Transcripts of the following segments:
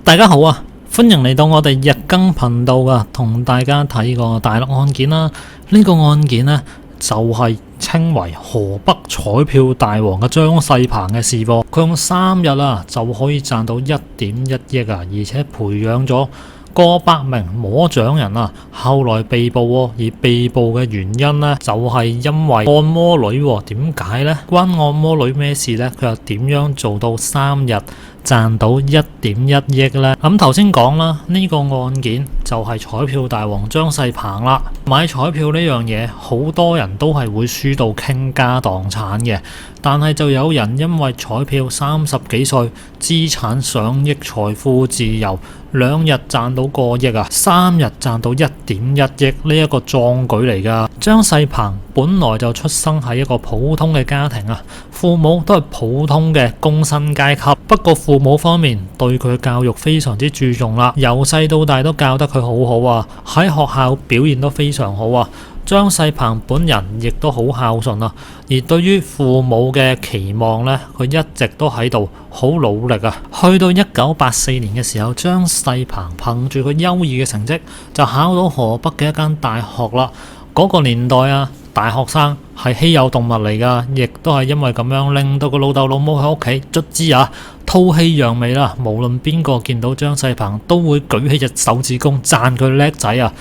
大家好啊，歡迎嚟到我哋日更頻道啊，同大家睇個大陸案件啦。呢個案件呢，就係稱為河北彩票大王嘅張世鵬嘅事噃。佢用3日啊就可以賺到1.1億啊，而且培養咗過百名摸獎人啊，後來被捕，而被捕嘅原因呢，就係因為按摩女。點解呢？關按摩女咩事呢？佢又點樣做到3日賺到1.1億呢？咁頭先講啦，呢個案件就係彩票大王張世鵬啦。買彩票呢樣嘢，好多人都係會輸到傾家蕩產嘅，但係就有人因為彩票30幾歲，資產上億，財富自由，2日賺到過億啊，3日賺到1.1億，呢一個壯舉嚟噶。張世鵬本來就出生喺一個普通嘅家庭啊，父母都係普通嘅工薪階級，不過父母方面對佢嘅教育非常之注重啦，由細到大都教得佢好好啊，喺學校表現都非常好啊。張世鵬本人亦都好孝順啊，而對於父母嘅期望呢，佢一直都喺度好努力啊。去到1984年嘅時候，張世鵬憑住佢優異嘅成績就考到河北嘅一間大學啦。嗰個年代啊，大學生係稀有動物嚟噶，亦都係因為咁樣令到個老豆老母喺屋企卒之啊吐氣揚眉啦。無論邊個見到張世鵬都會舉起隻手指公讚佢叻仔啊！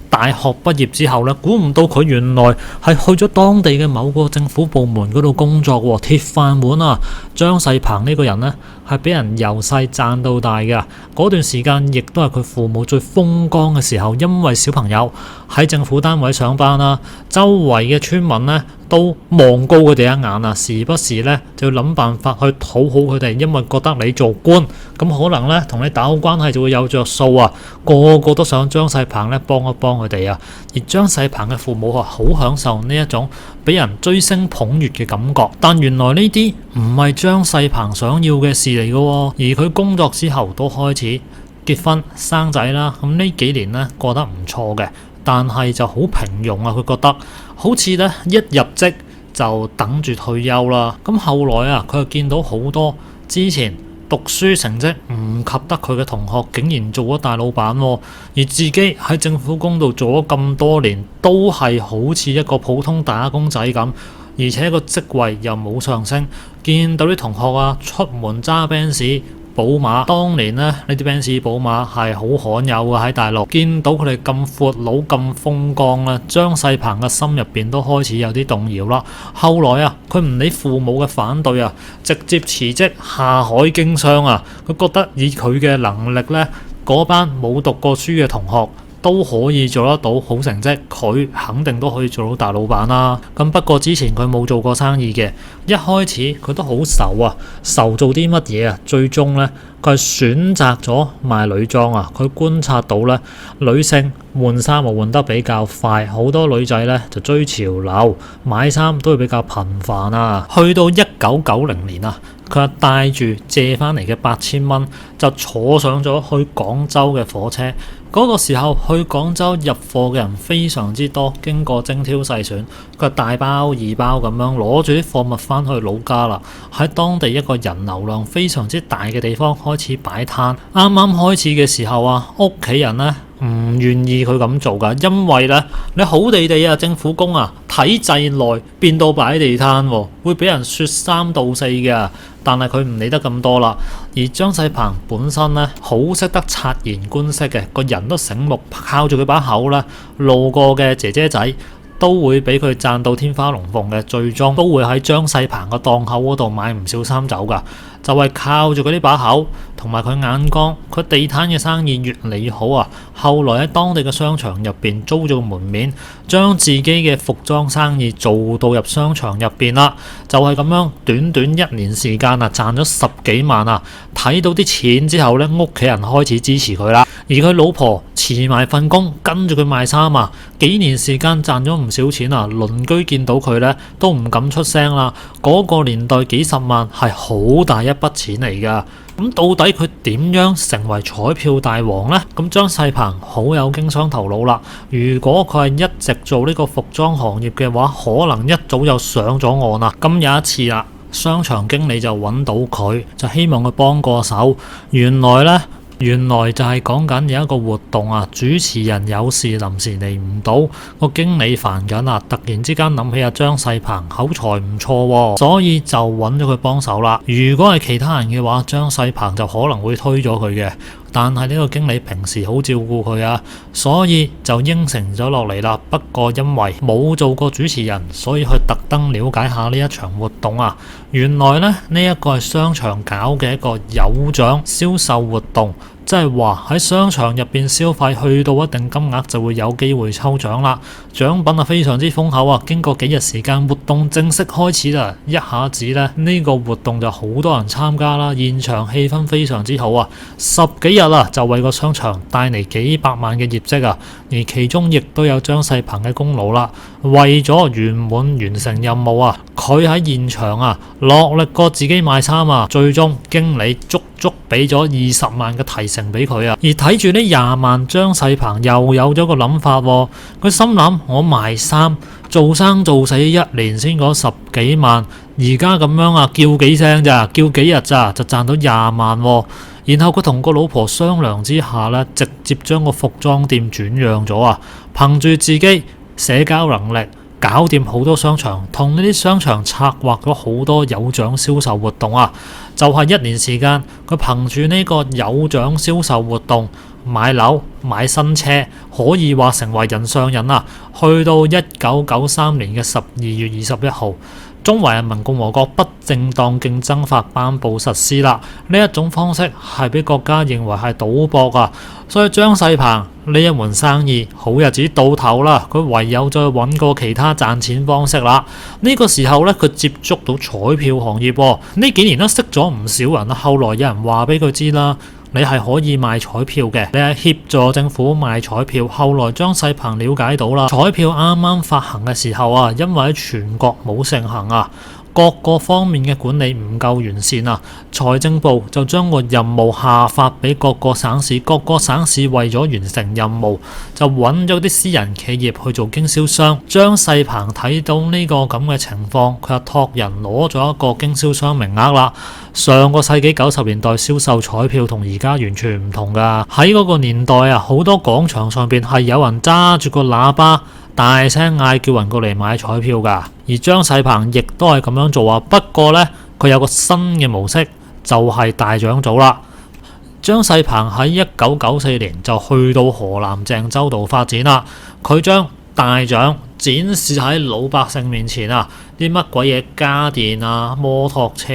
大學畢業之後呢，估唔到佢原來係去咗當地嘅某個政府部門嗰度工作喎，鐵飯碗啊！張世鵬呢個人呢，係俾人由細讚到大嘅。嗰段時間亦都係佢父母最風光嘅時候，因為小朋友喺政府單位上班啦，周圍嘅村民呢都望高佢哋一眼啊，時不時呢就要諗辦法去討好佢哋，因為覺得你做官咁可能呢同你打好關係就會有着數啊，個個都想張世鵬呢幫一幫佢哋啊。而張世鵬嘅父母好享受呢一種俾人追星捧月嘅感覺，但原來呢啲唔係張世鵬想要嘅事嚟嘅，而佢工作之後都開始結婚生仔啦。咁呢幾年呢過得唔錯嘅，但係就好平庸啊。佢覺得好似呢一入職就等住退休啦。咁後來啊，佢又見到好多之前讀書成績唔及得佢嘅同學，竟然做咗大老闆，而自己喺政府工度做咗咁多年，都係好似一個普通打工仔咁，而且個職位又冇上升。見到啲同學啊，出門揸 Benz寶馬，當年呢啲 Benz寶馬係好罕有嘅喺大陸。見到佢哋咁闊佬咁風光啦，張世鵬嘅心入邊都開始有啲動搖啦。後來啊，佢唔理父母嘅反對啊，直接辭職下海經商啊。佢覺得以佢嘅能力呢，嗰班冇讀過書嘅同學都可以做得到好成績，佢肯定都可以做到大老闆啦。咁不過之前佢冇做過生意嘅，一開始佢都好愁啊，愁做啲乜嘢啊？最終呢，佢係選擇咗賣女裝啊。佢觀察到呢，女性換衫換得比較快，好多女仔呢就追潮流，買衫都會比較頻繁啊。去到1990年啊，佢帶住借翻嚟嘅8000蚊，就坐上咗去廣州嘅火車。嗰個時候去廣州入貨嘅人非常之多，經過精挑細選，佢大包二包咁樣攞住啲貨物翻去老家啦。喺當地一個人流量非常之大嘅地方開始擺攤。啱啱開始嘅時候啊，屋企人呢唔願意佢咁做噶，因為呢，你好地地啊，政府工啊，體制內變到擺地攤，會俾人說3道4嘅。但係佢唔理得咁多啦。而張世鵬本身呢，好識得察言觀色嘅，個人都醒目，靠住佢把口呢，路過嘅姐姐仔都會俾佢讚到天花龍鳳嘅，最終都會喺張世鵬個檔口嗰度買唔少衫走噶。就係靠住佢呢把口同埋佢眼光，佢地攤嘅生意越嚟越好啊！後來喺當地嘅商場入邊租咗個門面，將自己嘅服裝生意做到入商場入邊啦。就係咁樣，短短1年時間啊，賺咗10幾萬啊！睇到啲錢之後呢，屋企人開始支持佢啦。而佢老婆辭埋份工，跟住佢賣衫啊！幾年時間賺咗唔少錢啊！鄰居見到佢呢，都唔敢出聲啦。嗰個年代幾十萬係好大一筆錢嚟噶。咁到底佢點樣成為彩票大王呢？咁張世鵬好有經商頭腦啦。如果佢係一直做呢個服裝行業嘅話，可能一早就上咗岸啦。咁有一次啦，商場經理就揾到佢，就希望佢幫個手。原來呢，原來就係講緊有一個活動啊，主持人有事臨時嚟唔到，個經理煩緊啊，突然之間諗起阿張世鵬口才唔錯，所以就揾咗佢幫手啦。如果係其他人嘅話，張世鵬就可能會推咗佢嘅。但係呢個經理平時好照顧佢啊，所以就應承咗落嚟啦。不過因為冇做過主持人，所以佢特登了解下呢一場活動啊。原來呢一個係商場搞嘅一個有獎銷售活動，即係話喺商場入邊消費去到一定金額就會有機會抽獎啦。獎品啊非常之豐厚啊！經過幾日時間，活動正式開始啦。一下子呢個活動就好多人參加啦，現場氣氛非常之好啊！十幾日就為個商場帶嚟幾百萬嘅業績啊！而其中亦都有張世鵬嘅功勞啦。為咗圓滿完成任務啊，佢喺現場落力過自己賣衫啊，最終經理足俾咗20萬嘅提成俾佢啊！而睇住呢20萬，張世鵬又有咗個諗法喎。佢心諗：我賣衫做生做死1年先嗰10幾萬，而家咁樣叫幾聲咋，叫幾日咋就賺到20萬喎。然後佢同個老婆商量之下呢，直接將個服裝店轉讓咗啊！憑住自己社交能力，搞掂好多商場，同呢啲商場策劃咗好多有獎銷售活動啊！就係1年時間，佢憑住呢個有獎銷售活動買樓買新車，可以話成為人上人啊！去到1993年嘅12月21號。中華人民共和國不正當競爭法頒布實施啦，呢一種方式係俾國家認為係賭博啊，所以張世鵬呢一門生意好日子到頭啦，佢唯有再揾個其他賺錢方式啦。呢個時候呢，佢接觸到彩票行業，呢幾年都識咗唔少人啦。後來有人話俾佢知啦。你係可以賣彩票嘅，你係協助政府賣彩票。後來張世鵬了解到啦，彩票啱啱發行嘅時候因為喺全國冇盛行各個方面嘅管理唔夠完善財政部就將個任務下發俾各個省市，各個省市為咗完成任務，就揾咗啲私人企業去做經銷商。張世鵬睇到呢個咁嘅情況，佢就託人攞咗一個經銷商名額啦。上個世紀90年代銷售彩票同而家完全唔同噶，喺嗰個年代好多廣場上邊係有人揸住個喇叭，大聲嗌叫人過嚟買彩票㗎，而張世鵬亦都係咁樣做不過呢，佢有個新嘅模式，就係大獎組啦。張世鵬喺1994年就去到河南鄭州度發展啦，佢將大獎展示喺老百姓面前啲乜鬼嘢家電摩托車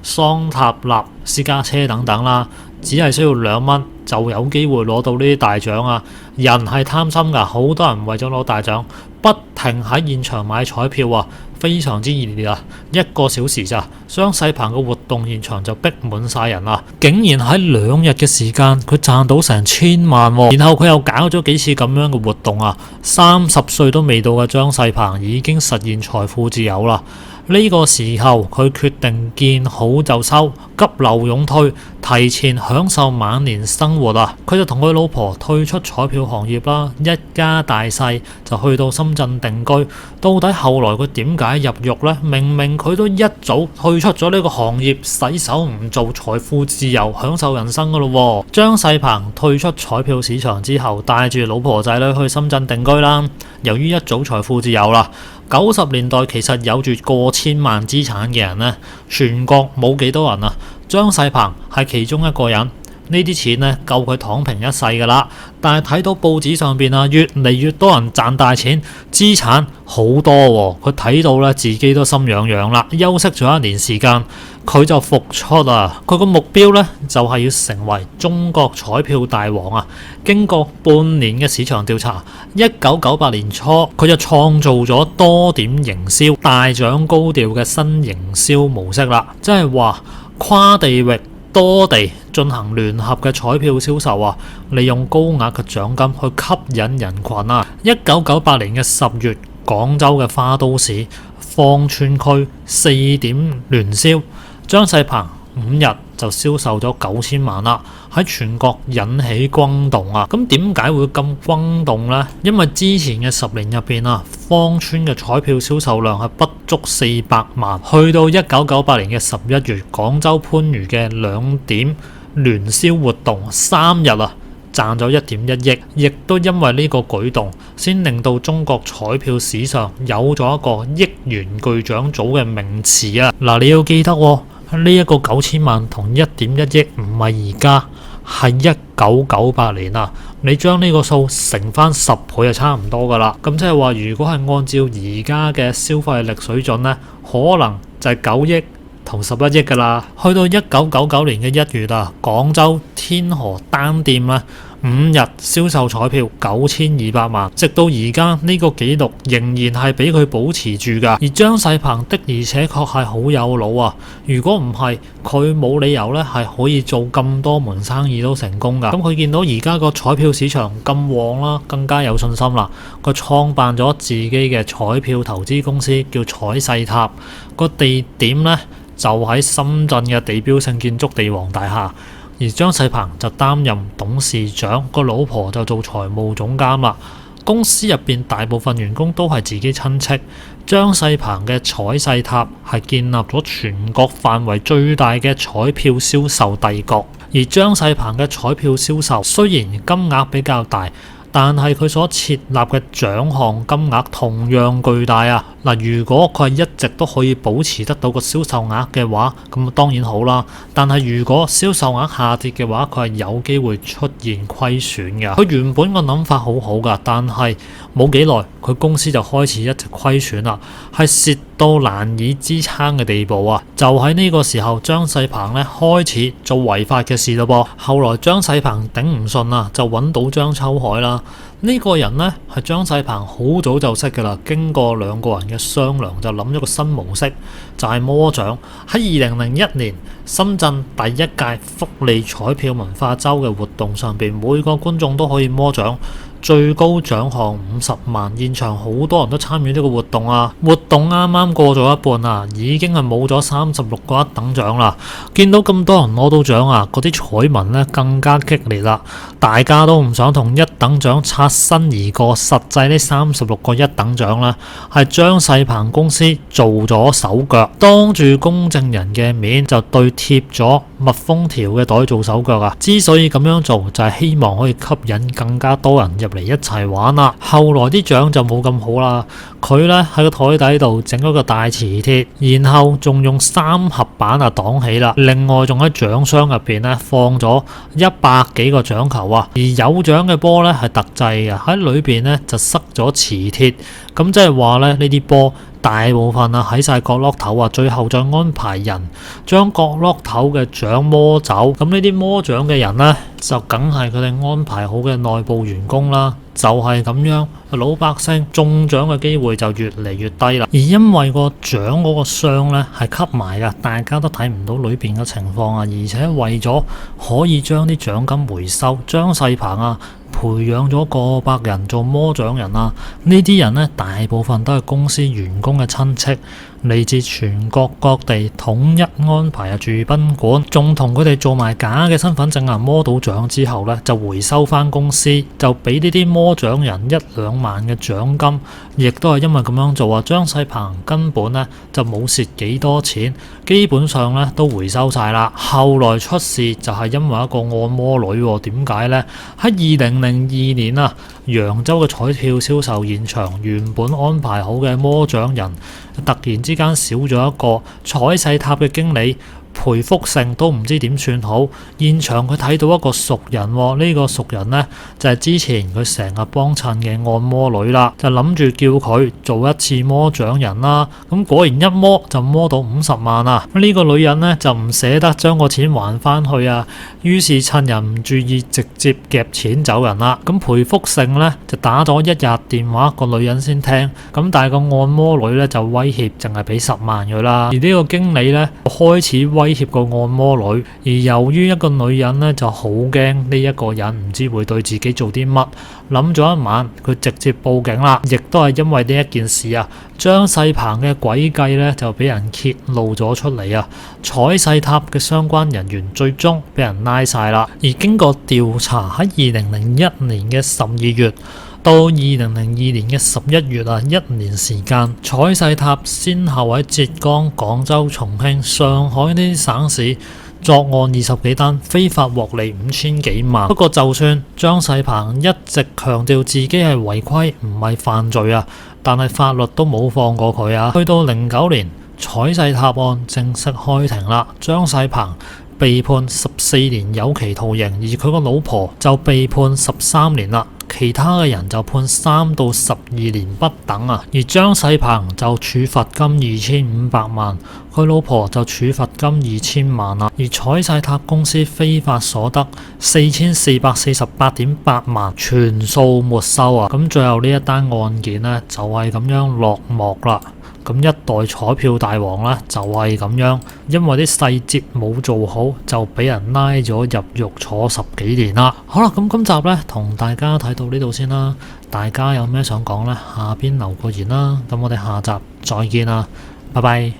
桑塔納私家車等等啦，只係需要2蚊就有機會攞到呢啲大獎人係貪心㗎，好多人為咗攞大獎不停喺現場買彩票非常之熱烈1個小時咋，張世鵬嘅活動現場就逼滿晒人竟然喺2日嘅時間佢賺到成1000萬然後佢又搞咗幾次咁樣嘅活動30歲都未到嘅張世鵬已經實現財富自由啦。呢個時候佢決定見好就收，急流勇退，提前享受晚年生活佢就同佢老婆退出彩票行業啦，一家大細就去到深圳定居。到底後來佢點解入獄呢？明明佢都一早退出咗呢個行業，洗手唔做，財富自由，享受人生噶咯。張世鵬退出彩票市場之後，帶住老婆仔女去深圳定居啦。由於一早財富自由啦，90年代其實有住過千萬資產嘅人呢，全國冇幾多人張世鵬係其中一個人，呢啲錢呢夠佢躺平一世噶啦。但係睇到報紙上邊越嚟越多人賺大錢，資產好多佢睇到咧自己都心癢癢啦。休息咗1年時間，佢就復出佢個目標呢就係要成為中國彩票大王經過半年嘅市場調查，1998年初佢就創造咗多點營銷、大獎高調嘅新營銷模式啦，即係話跨地域多地進行聯合嘅彩票銷售利用高額嘅獎金去吸引人群1998年嘅10月，廣州嘅花都市芳村區4點聯銷，張世鵬5日就銷售咗9000萬啦，喺全國引起轟動咁點解會咁轟動呢？因為之前嘅10年入邊芳村嘅彩票銷售量係不足400萬，去到1998年嘅11月，廣州番禺嘅2點聯銷活動3日啊，賺咗1.1億，亦都因為呢個舉動，先令到中國彩票史上有咗一個億元巨獎組嘅名詞啊！嗱，你要記得喎，呢一個9000萬同1.1億唔係而家，係1998年啊！你將呢個數乘翻10倍就差唔多噶啦。咁即係話，如果係按照而家嘅消費力水準呢，可能就係9億同11億噶啦。去到1999年嘅1月啊，廣州天河單店呢5日銷售彩票9200萬，直到而家呢個紀錄仍然係俾佢保持住噶。而張世鵬的而且確係好有腦啊！如果唔係，佢冇理由咧係可以做咁多門生意都成功噶。咁佢見到而家個彩票市場咁旺啦，更加有信心啦。佢創辦咗自己嘅彩票投資公司，叫彩世塔。個地點呢，就喺深圳嘅地標性建築地王大廈。而張世鵬就擔任董事長，個老婆就做財務總監啦。公司入邊大部分員工都係自己親戚。張世鵬嘅彩世塔係建立咗全國範圍最大嘅彩票銷售帝國。而張世鵬嘅彩票銷售雖然金額比較大，但係佢所設立嘅獎項金額同樣巨大啊！嗱，如果佢係一直都可以保持得到個銷售額嘅話，咁當然好啦。但係如果銷售額下跌嘅話，佢係有機會出現虧損嘅。佢原本個諗法好好㗎，但係冇幾耐，佢公司就開始一直虧損啦，係蝕到難以支撐嘅地步啊！就喺呢個時候，張世鵬咧開始做違法嘅事咯噃。後來張世鵬頂唔順啊，就揾到張秋海啦。呢個人呢，係張世鵬好早就識㗎啦，經過2個人嘅商量，就諗咗個新模式，就係摸獎。喺2001年深圳第1屆福利彩票文化週嘅活動上邊，每個觀眾都可以摸獎。最高獎項50萬，現場好多人都參與呢個活動啊！活動啱啱過咗一半啊，已經係冇咗36個一等獎啦。見到咁多人攞到獎啊，嗰啲彩民呢更加激烈啦！大家都唔想同一等獎擦身而過，實際呢36個一等獎呢，係張世鵬公司做咗手腳，當住公證人嘅面就對貼咗密封條嘅袋做手腳啊！之所以咁樣做，就係希望可以吸引更加多人入嚟一齊玩啦。後來啲獎就冇咁好啦，佢呢喺個台底度整咗個大磁鐵，然後仲用3合板啊擋起啦。另外仲喺獎箱入邊呢放咗100幾個獎球啊，而有獎嘅波呢係特製嘅，喺裏邊呢就塞咗磁鐵。咁即係話呢啲波大部分啊喺晒角落頭啊，最後再安排人將角落頭嘅獎摸走。咁呢啲摸獎嘅人呢，就梗係佢哋安排好嘅內部員工啦。就係咁樣，老百姓中獎嘅機會就越嚟越低啦。而因為個獎嗰個箱呢係吸埋噶，大家都睇唔到裏邊嘅情況啊。而且為咗可以將啲獎金回收，張世鵬啊培養咗過百人做摸獎人啊。呢啲人呢，大部分都係公司員工嘅親戚，嚟自全國各地，統一安排住賓館，仲同佢哋做埋假嘅身份證啊。摸到獎之後呢，就回收翻公司，就俾呢啲摸獎人1-2萬嘅獎金。亦都係因為咁樣做啊，張世鵬根本呢就冇蝕幾多錢，基本上呢都回收晒啦。後來出事就係因為一個按摩女喎。點解呢？喺2002年啊，揚州嘅彩票銷售現場原本安排好嘅摸獎人，突然之間少咗一個彩世塔嘅經理，賠福盛都唔知點算好。現場佢睇到一個熟人喎，呢個熟人呢，就係之前佢成日幫襯嘅按摩女啦，就諗住叫佢做一次摸獎人啦。咁果然一摸就摸到50萬啊！呢個女人呢，就唔捨得將個錢還翻去啊，於是趁人唔注意直接夾錢走人啦。咁賠福盛呢，就打咗1日電話個女人先聽，咁但係個按摩女呢，就威脅淨係俾10萬佢啦。而呢個經理呢，開始威脅個按摩女，而由於一個女人呢就好驚呢一個人唔知會對自己做啲乜，諗咗一晚，佢直接報警啦。亦都係因為呢一件事啊，張世鵬嘅詭計呢就俾人揭露咗出嚟啊。彩世塔嘅相關人員最終俾人拉晒啦。而經過調查，喺2001年嘅12月到2002年嘅11月啊，1年時間，彩世塔先後喺浙江、廣州、重慶、上海呢啲省市作案20幾單，非法獲利5000幾萬。不過就算張世鵬一直強調自己係違規，唔係犯罪啊，但係法律都冇放過佢啊。去到09年，彩世塔案正式開庭啦，張世鵬被判14年有期徒刑，而佢個老婆就被判13年啦。其他嘅人就判3到12年不等啊，而張世鵬就處罰金2500萬，佢老婆就處罰金2000萬啦。而彩世塔公司非法所得4448.8萬，全數沒收啊！咁最後呢一單案件呢，就係咁樣落幕啦。咁一代彩票大王呢，就係咁樣，因為啲細節冇做好，就俾人拉咗入獄坐10幾年啦。好啦，咁今集呢，同大家睇到呢度先啦。大家有咩想講呢？下邊留個言啦。咁我哋下集再見啦，拜拜。